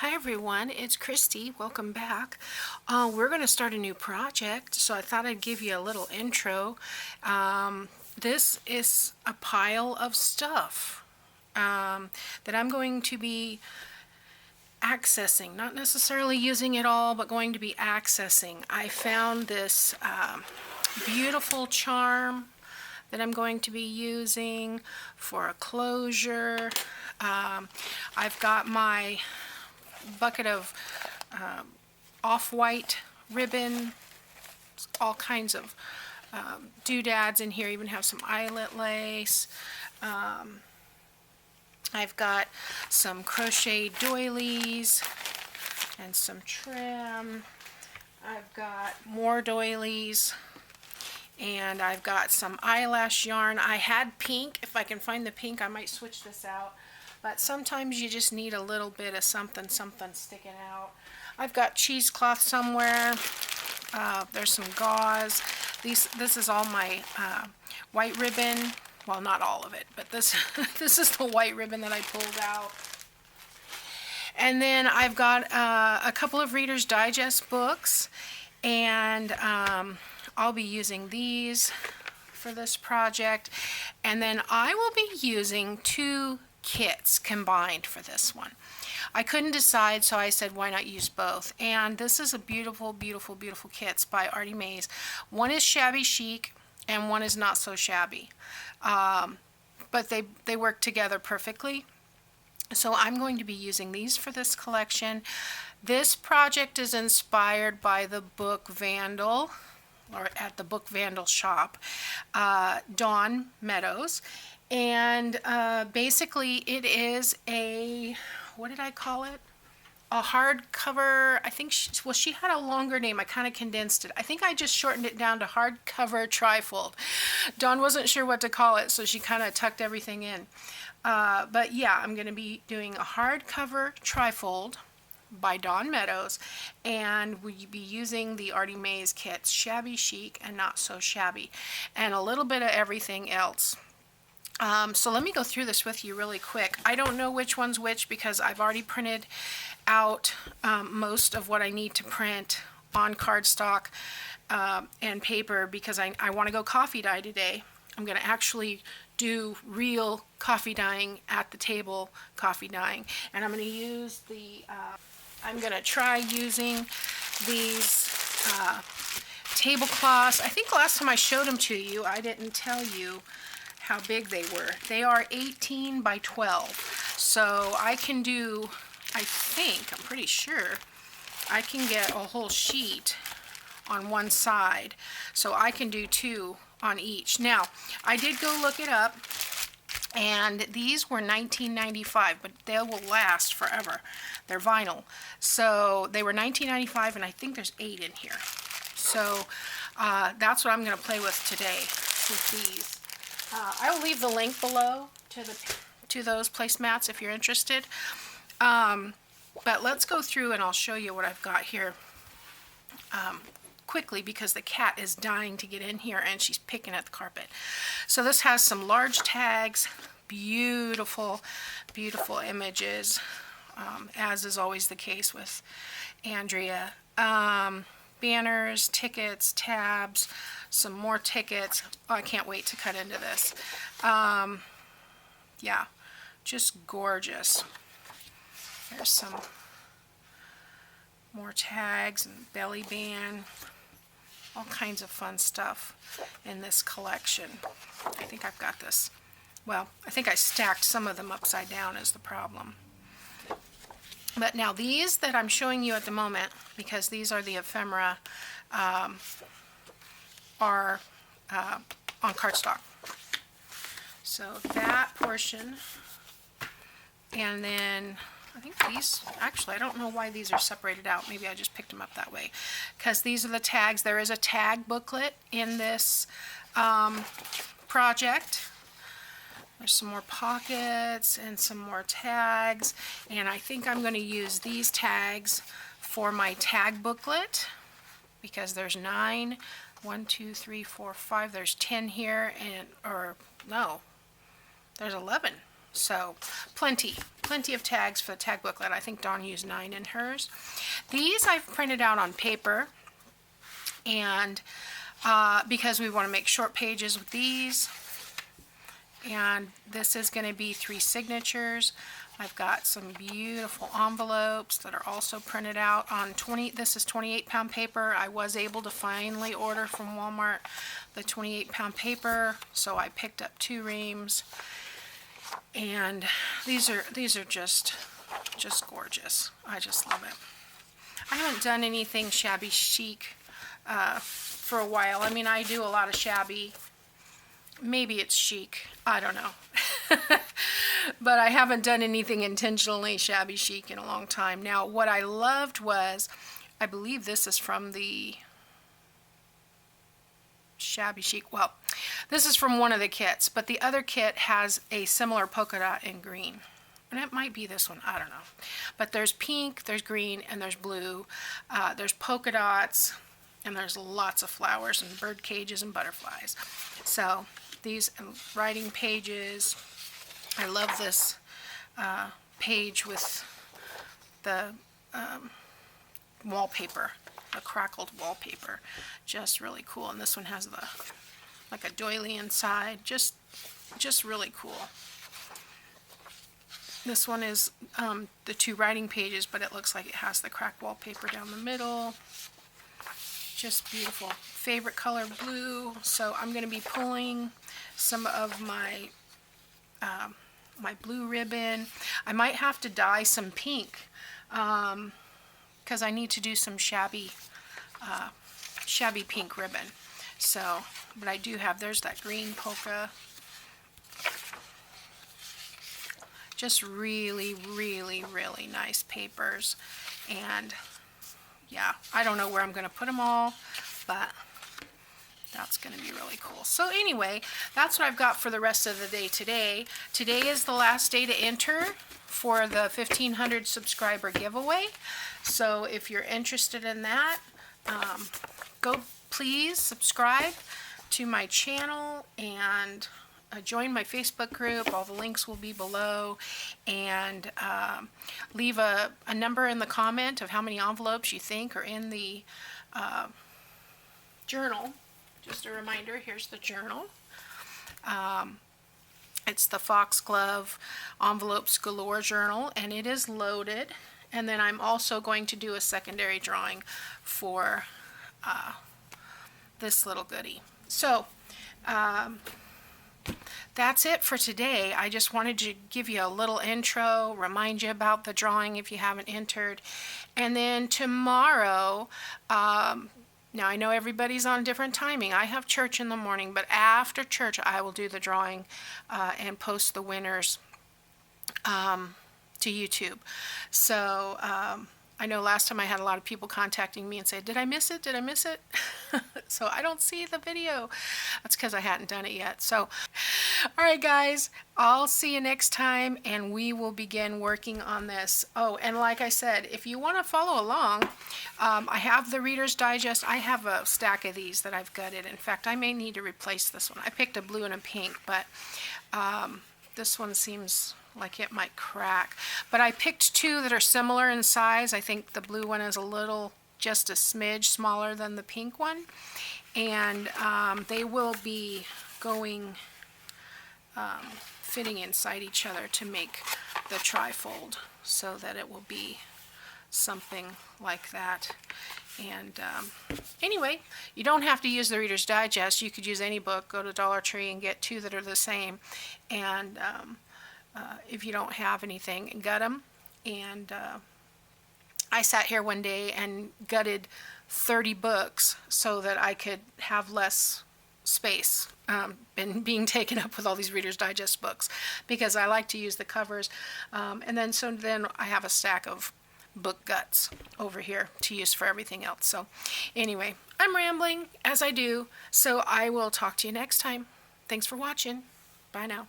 Hi everyone, it's Christy. Welcome back. We're going to start a new project, so I thought I'd give you a little intro. This is a pile of stuff that I'm going to be accessing, not necessarily using it all, but going to be accessing. I found this beautiful charm that I'm going to be using for a closure. I've got my bucket of off-white ribbon, all kinds of doodads in here, even have some eyelet lace. I've got some crochet doilies and some trim. I've got more doilies, and I've got some eyelash yarn. I had pink. If I can find the pink, I might switch this out. But sometimes you just need a little bit of something sticking out. I've got cheesecloth somewhere. There's some gauze. This is all my white ribbon. Well, not all of it, but this is the white ribbon that I pulled out. And then I've got a couple of Reader's Digest books, and I'll be using these for this project. And then I will be using two kits combined for this one. I couldn't decide, so I said why not use both. And this is a beautiful, beautiful, beautiful kits by Artymaze. One is Shabby Chic and one is Not So Shabby. But they work together perfectly. So I'm going to be using these for this collection. This project is inspired by the book Vandal, or at the book Vandal shop, Dawn Meadows. And basically it is a, what did I call it? A hardcover. I think she had a longer name. I kind of condensed it. I think I just shortened it down to hardcover trifold. Dawn wasn't sure what to call it, so she kind of tucked everything in. But yeah, I'm going to be doing a hardcover trifold by Dawn Meadows, and we'll be using the Artymaze kits, Shabby Chic and Not So Shabby, and a little bit of everything else. So let me go through this with you really quick. I don't know which one's which because I've already printed out most of what I need to print on cardstock and paper because I want to go coffee dye today. I'm going to actually do real coffee dyeing at the table, coffee dyeing, and I'm going to use the I'm going to try using these tablecloths. I think last time I showed them to you, I didn't tell you how big they were. They are 18 by 12. So I can do, I'm pretty sure, I can get a whole sheet on one side. So I can do two on each. Now, I did go look it up, and these were $19.95, but they will last forever. They're vinyl. So they were $19.95, and I think there's 8 in here. So that's what I'm going to play with today with these. I'll leave the link below to those placemats if you're interested. But let's go through and I'll show you what I've got here quickly because the cat is dying to get in here and she's picking at the carpet. So this has some large tags, beautiful, beautiful images, as is always the case with Andrea. Banners, tickets, tabs, some more tickets. Oh, I can't wait to cut into this. Yeah, just gorgeous. There's some more tags and belly band, all kinds of fun stuff in this collection. I think I've got this. Well, I think I stacked some of them upside down is the problem. But now these that I'm showing you at the moment, because these are the ephemera, are on cardstock. So that portion, and then I think these, actually I don't know why these are separated out. Maybe I just picked them up that way. Because these are the tags. There is a tag booklet in this project. There's some more pockets and some more tags, and I think I'm going to use these tags for my tag booklet because there's 9, 1, 2, 3, 4, 5, there's 10 here, and, or no, there's 11. So plenty plenty of tags for the tag booklet. I think Dawn used 9 in hers. These I've printed out on paper, and because we want to make short pages with these. And this is going to be 3 signatures. I've got some beautiful envelopes that are also printed out on this is 28-pound paper. I was able to finally order from Walmart the 28-pound paper, so I picked up 2 reams. And these are just gorgeous. I just love it. I haven't done anything shabby chic for a while. I mean, I do a lot of shabby. Maybe it's chic. I don't know. But I haven't done anything intentionally shabby chic in a long time. Now, what I loved was, I believe this is from the shabby chic. Well, this is from one of the kits, but the other kit has a similar polka dot in green. And it might be this one, I don't know. But there's pink, there's green, and there's blue. There's polka dots, and there's lots of flowers and bird cages and butterflies. So these writing pages, I love this page with the wallpaper, the crackled wallpaper. Just really cool. And this one has like a doily inside. Just really cool. This one is the 2 writing pages, but it looks like it has the cracked wallpaper down the middle. Just beautiful. Favorite color, blue. So I'm going to be pulling some of my my blue ribbon. I might have to dye some pink because I need to do some shabby pink ribbon. So, but I do have, there's that green polka. Just really, really, really nice papers. And yeah, I don't know where I'm going to put them all, but that's going to be really cool. So anyway, that's what I've got for the rest of the day today. Today is the last day to enter for the 1,500 subscriber giveaway. So if you're interested in that, go please subscribe to my channel and join my Facebook group. All the links will be below. And leave a number in the comment of how many envelopes you think are in the journal. Just a reminder, here's the journal. It's the Foxglove Envelopes Galore journal, and it is loaded. And then I'm also going to do a secondary drawing for this little goodie. So that's it for today. I just wanted to give you a little intro, remind you about the drawing if you haven't entered. And then tomorrow, now I know everybody's on different timing. I have church in the morning, but after church I will do the drawing and post the winners to YouTube. So I know last time I had a lot of people contacting me and say, did I miss it? Did I miss it? So I don't see the video. That's because I hadn't done it yet. So, all right, guys, I'll see you next time, and we will begin working on this. Oh, and like I said, if you want to follow along, I have the Reader's Digest. I have a stack of these that I've gutted. In fact, I may need to replace this one. I picked a blue and a pink, but this one seems like it might crack. But I picked 2 that are similar in size. I think the blue one is just a smidge smaller than the pink one. And they will be going, fitting inside each other to make the trifold, so that it will be something like that. And anyway, you don't have to use the Reader's Digest. You could use any book. Go to Dollar Tree and get 2 that are the same. And if you don't have anything, gut them. And I sat here one day and gutted 30 books so that I could have less space and being taken up with all these Reader's Digest books, because I like to use the covers. And then I have a stack of book guts over here to use for everything else. So anyway, I'm rambling as I do, so I will talk to you next time. Thanks for watching. Bye now.